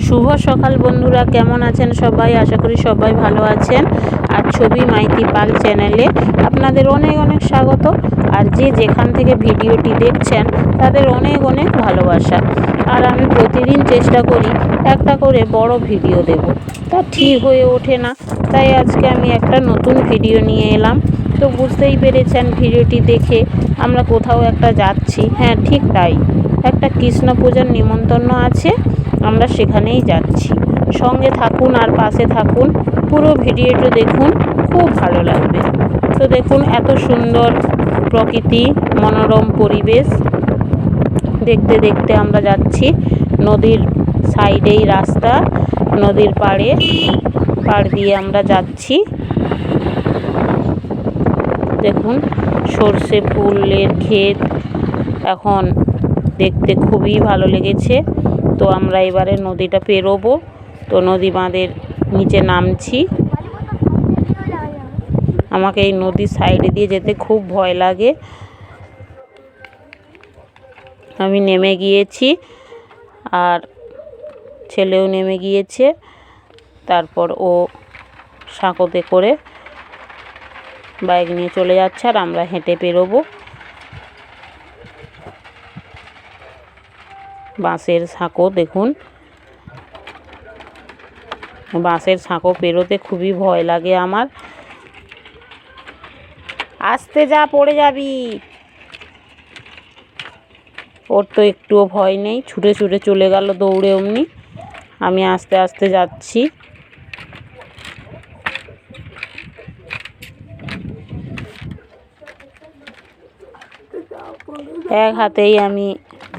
শুভ সকাল বন্ধুরা, কেমন আছেন সবাই? আশা করি সবাই ভালো আছেন। আর ছবি মাইতি পাল চ্যানেলে আপনাদের অনেক অনেক স্বাগত। আর যে যেখান থেকে ভিডিওটি দেখছেন তাদের অনেক অনেক ভালোবাসা। আর আমি প্রতিদিন চেষ্টা করি একটা করে বড় ভিডিও দেব, তা ঠিক হয়ে ওঠে না। তাই আজকে আমি একটা নতুন ভিডিও নিয়ে এলাম। তো বুঝতেই পেরেছেন ভিডিওটি দেখে আমরা কোথাও একটা যাচ্ছি। হ্যাঁ, ঠিক তাই, একটা কৃষ্ণ পূজার নিমন্ত্রণ আছে, আমরা সেখানেই যাচ্ছি। সঙ্গে থাকুন আর পাশে থাকুন, পুরো ভিডিওটা দেখুন, খুব ভালো লাগবে। তো দেখুন, এত সুন্দর প্রকৃতি, মনোরম পরিবেশ দেখতে দেখতে আমরা যাচ্ছি। নদীর সাইডেই রাস্তা, নদীর পাড় দিয়ে আমরা যাচ্ছি। দেখুন, সর্ষে ফুলের ক্ষেত এখন দেখতে খুবই ভালো লেগেছে। তো আমরা এবারে নদীটা পেরোবো। তো নদী বাঁধের নিচে নামছি। আমাকে এই নদীর সাইডে দিয়ে যেতে খুব ভয় লাগে। আমি নেমে গিয়েছি আর ছেলেও নেমে গিয়েছে। তারপর ও সাঁকোতে করে বাইক নিয়ে চলে যাচ্ছে আর আমরা হেঁটে পেরোবো। বাঁশের সাঁকো দেখুন, বাঁশের সাঁকো পেরোতে খুবই ভয় লাগে আমার। আস্তে যা, পড়ে যাবি। ওর তো একটুও ভয় নেই, ছুটে ছুটে চলে গেল দৌড়ে অমনি। আমি আস্তে আস্তে যাচ্ছি। এক হাতেই আমি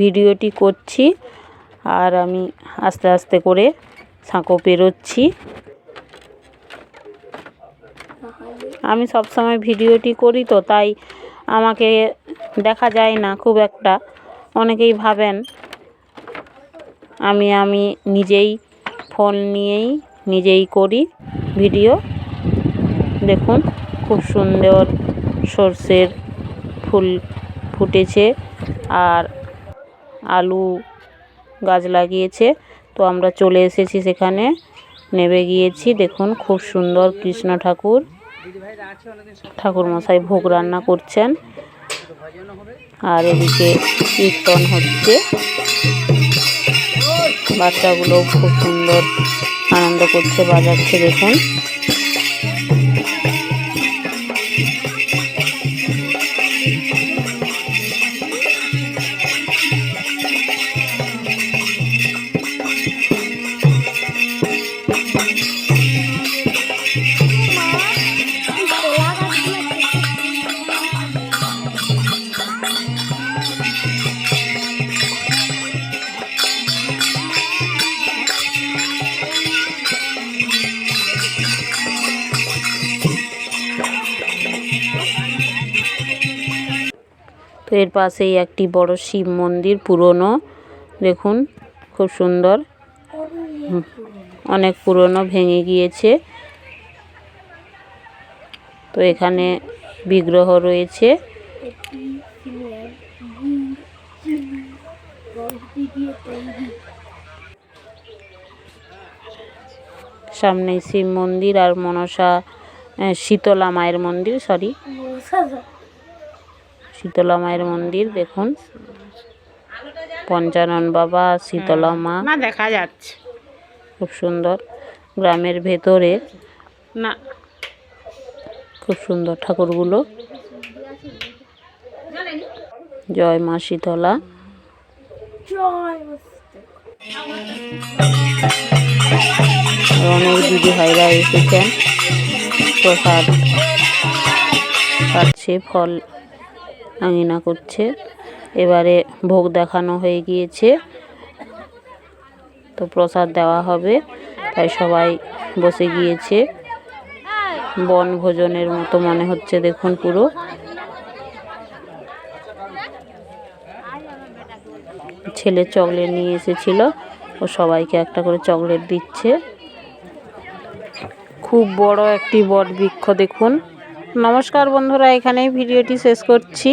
ভিডিওটি করছি আর আমি আস্তে আস্তে করে সাঁকো পেরোচ্ছি। আমি সবসময় ভিডিওটি করি, তো তাই আমাকে দেখা যায় না খুব একটা। অনেকেই ভাবেন আমি নিজেই ফোন নিয়েই নিজেই করি ভিডিও। দেখুন, খুব সুন্দর সর্ষের ফুল ফুটেছে আর আলু গাছ লাগিয়েছে। তো আমরা চলে এসেছি সেখানে, নেমে গিয়েছি। দেখুন, খুব সুন্দর কৃষ্ণ ঠাকুর মশাই ভোগ রান্না করছেন আর এদিকে কীর্তন হচ্ছে। বাচ্চাগুলো খুব সুন্দর আনন্দ করছে, বাজাচ্ছে। দেখুন, তো এর পাশেই একটি বড় শিব মন্দির, পুরনো। দেখুন, খুব সুন্দর, অনেক পুরনো, ভেঙে গিয়েছে। তো এখানে বিগ্রহ রয়েছে। সামনে শিব মন্দির আর মনসা শীতলা মায়ের মন্দির, শীতলা মায়ের মন্দির। দেখুন, পঞ্চানন বাবা, শীতলা মা দেখা যাচ্ছে, খুব সুন্দর। গ্রামের ভেতরে না, খুব সুন্দর ঠাকুরগুলো। জয় মা শীতলা। অনেক দিদি ভাইরা এসেছেন, প্রসাদ পাচ্ছে, ফল আঙিনা করছে। এবারে ভোগ দেখানো হয়ে গিয়েছে, তো প্রসাদ দেওয়া হবে, তাই সবাই বসে গিয়েছে। বনভোজনের মতো মনে হচ্ছে। দেখুন, পুরো ছেলে চকলেট নিয়ে এসেছিল, ও সবাইকে একটা করে চকলেট দিচ্ছে। খুব বড় একটি বট বৃক্ষ দেখুন। নমস্কার বন্ধুরা, এখানেই ভিডিওটি শেষ করছি।